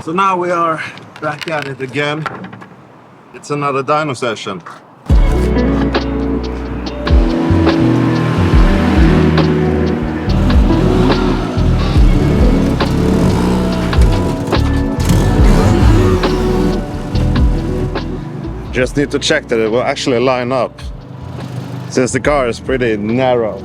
So now we are back at it again. It's another dyno session. Just need to check that it will actually line up, since the car is pretty narrow.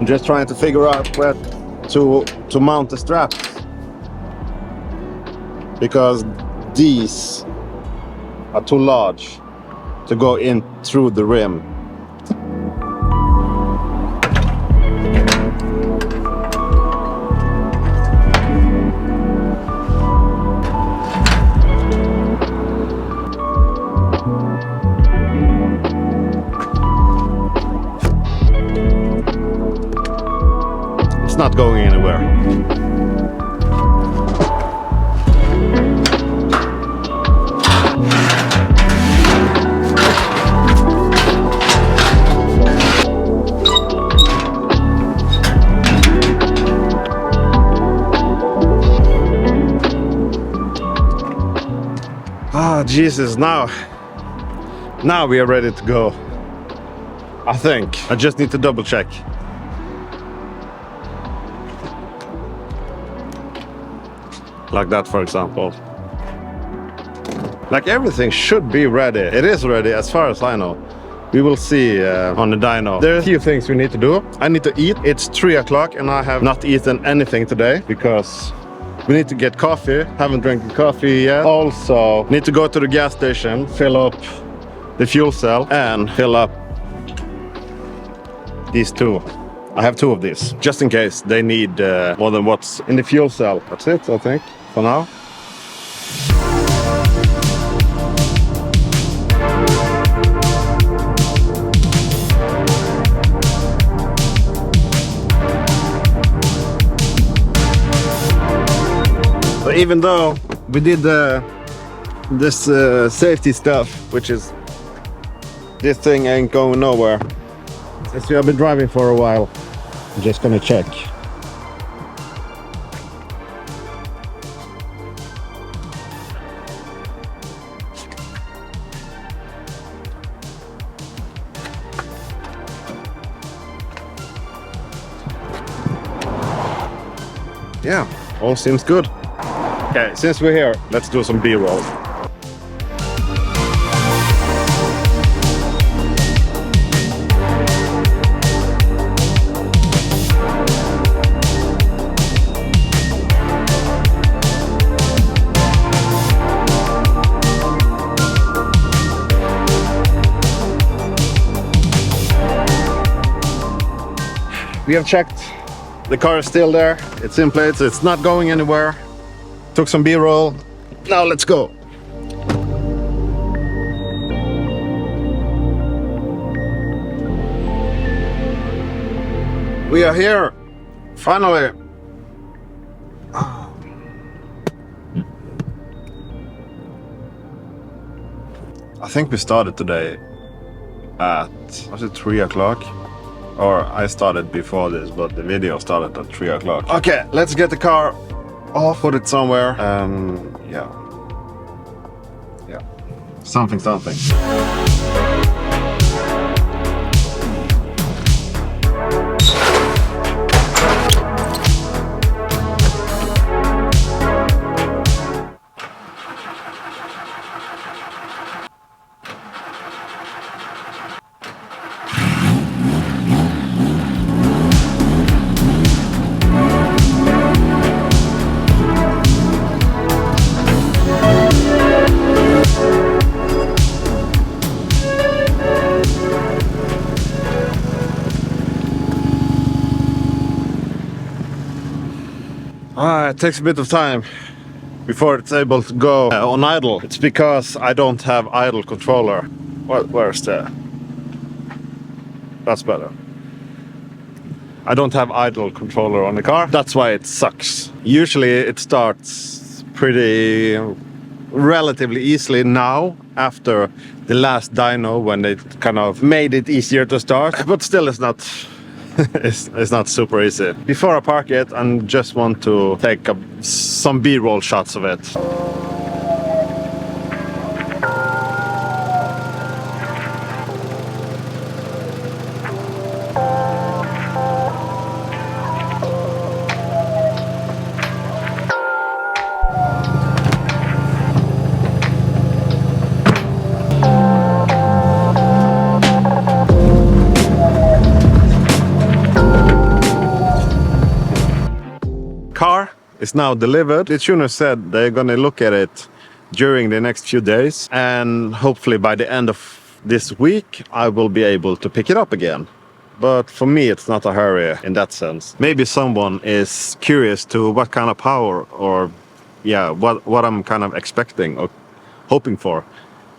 Just trying to figure out where to mount the straps, because these are too large to go in through the rim. Not going anywhere. Ah, Jesus, now we are ready to go. I think. I just need to double check. Like that, for example. Like everything should be ready. It is ready as far as I know. We will see on the dyno. There are a few things we need to do. I need to eat. It's 3 o'clock and I have not eaten anything today because we need to get coffee. Haven't drank coffee yet. Also need to go to the gas station, fill up the fuel cell and fill up these two. I have 2 of these, just in case they need more than what's in the fuel cell. That's it, I think, for now. So even though we did this safety stuff, which is this thing ain't going nowhere, since we have been driving for a while, I'm just gonna check. Yeah, all seems good. Okay, since we're here, let's do some B-roll. We have checked. The car is still there. It's in place. It's not going anywhere. Took some B-roll. Now let's go. We are here. Finally. I think we started today at, was it 3 o'clock? Or I started before this, but the video started at 3 o'clock. Okay, let's get the car off, put it somewhere. Yeah. Something. It takes a bit of time before it's able to go on idle. It's because I don't have idle controller. Where's the... That's better. I don't have idle controller on the car. That's why it sucks. Usually it starts pretty relatively easily now after the last dyno, when they kind of made it easier to start, but still it's not it's not super easy. Before I park it, I just want to take some B-roll shots of it. Car is now delivered. The tuner said they're gonna look at it during the next few days, and hopefully by the end of this week I will be able to pick it up again. But for me it's not a hurry in that sense. Maybe someone is curious to what kind of power, or yeah, what I'm kind of expecting or hoping for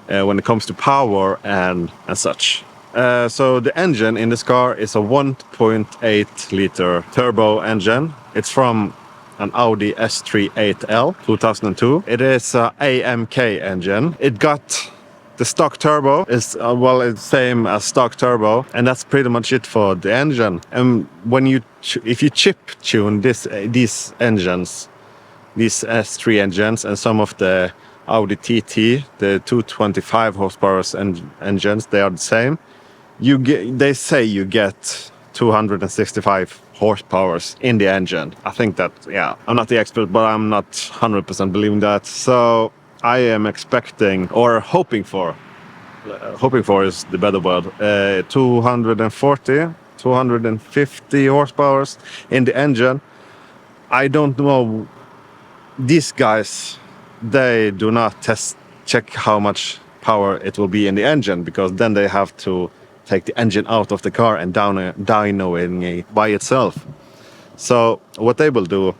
when it comes to power and such. So the engine in this car is a 1.8 liter turbo engine. It's from an Audi S38L 2002. It is a AMK engine. It got the stock turbo. It's well, it's same as stock turbo, and that's pretty much it for the engine. And when if you chip tune these engines, these S3 engines, and some of the Audi TT, the 225 horsepower engines, they are the same. They say you get 265 horsepower in the engine. I think that, yeah, I'm not the expert, but I'm not 100% believing that. So I am expecting, or hoping for is the better word, 240, 250 horsepower in the engine. I don't know. These guys, they do not check how much power it will be in the engine, because then they have to take the engine out of the car and dynoing it by itself. So what they will do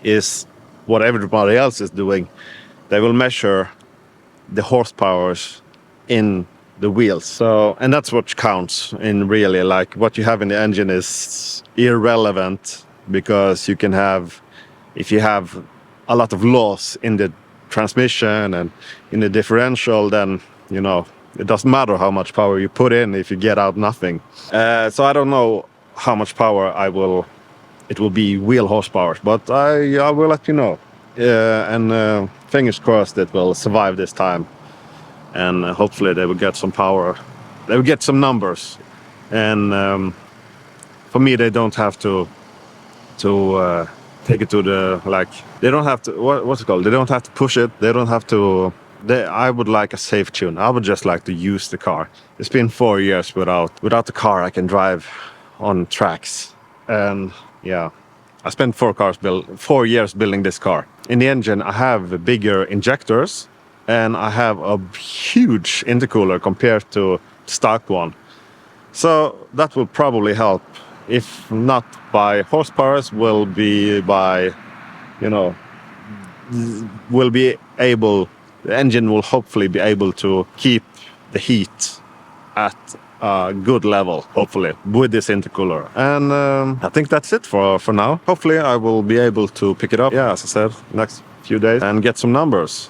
is what everybody else is doing. They will measure the horsepower in the wheels. So, and that's what counts in really, like what you have in the engine is irrelevant, because you can have, if you have a lot of loss in the transmission and in the differential, then, you know, it doesn't matter how much power you put in if you get out nothing. So I don't know how much power it will be wheel horsepower, but I will let you know. And fingers crossed it will survive this time, and hopefully they will get some power. They will get some numbers, and for me they don't have to take it to the, like, they don't have to, what's it called? They don't have to push it. They don't have to. I would like a safe tune. I would just like to use the car. It's been 4 years without the car I can drive on tracks. And yeah, I spent 4 years building this car. In the engine, I have bigger injectors, and I have a huge intercooler compared to the stock one. So that will probably help. If not by horsepower, will be by, you know, the engine will hopefully be able to keep the heat at a good level, hopefully, with this intercooler. And I think that's it for now. Hopefully I will be able to pick it up, yeah, as I said, next few days, and get some numbers.